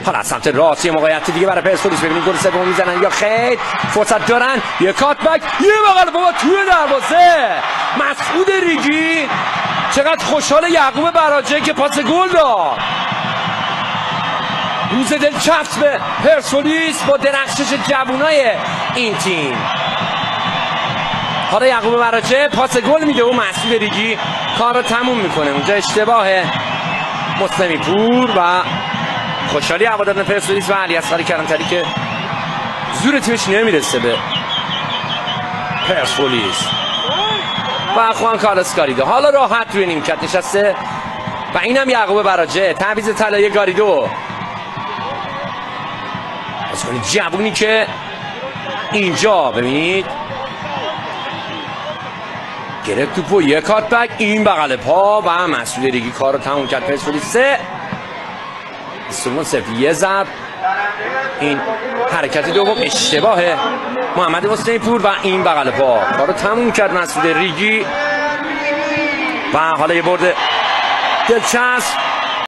حالا از سمت راست یه موقعیت دیگه برای پرسپولیس، ببینیم گل سوم میزنن یا خیر. فرصت دارن، یه کاتبک، یه بغل بابا توی دروازه. مسعود ریگی چقدر خوشحال یعقوب براجه که پاس گل داد. روز دلچسب به پرسپولیس با درخشش جوونای این تیم. حالا یعقوب براجه پاس گل میده و مسعود ریگی کار رو تموم میکنه. اونجا اشتباه مسلمی پور و خوشحالی هواداران پرسپولیس و علیاصغر کلانتری که زور تیمش نمیرسه به پرسپولیس. و خوان کارلوس گاریدو حالا راحت روی نیمکت نشسته و اینم یعقوب براجه. تعویض طلایی گاریدو، بازیکن جوونی که اینجا ببینید گرفت توپو، یک کاتبک، این بغل پا و مسعود ریگی کار رو تموم کرد. پرسپولیس 3-0 یه ضرب. این حرکت دوم اشتباه محمد مسلمی پور و این بغل پا کار رو تموم کرد مسعود ریگی. و حالا یه برد دلچسب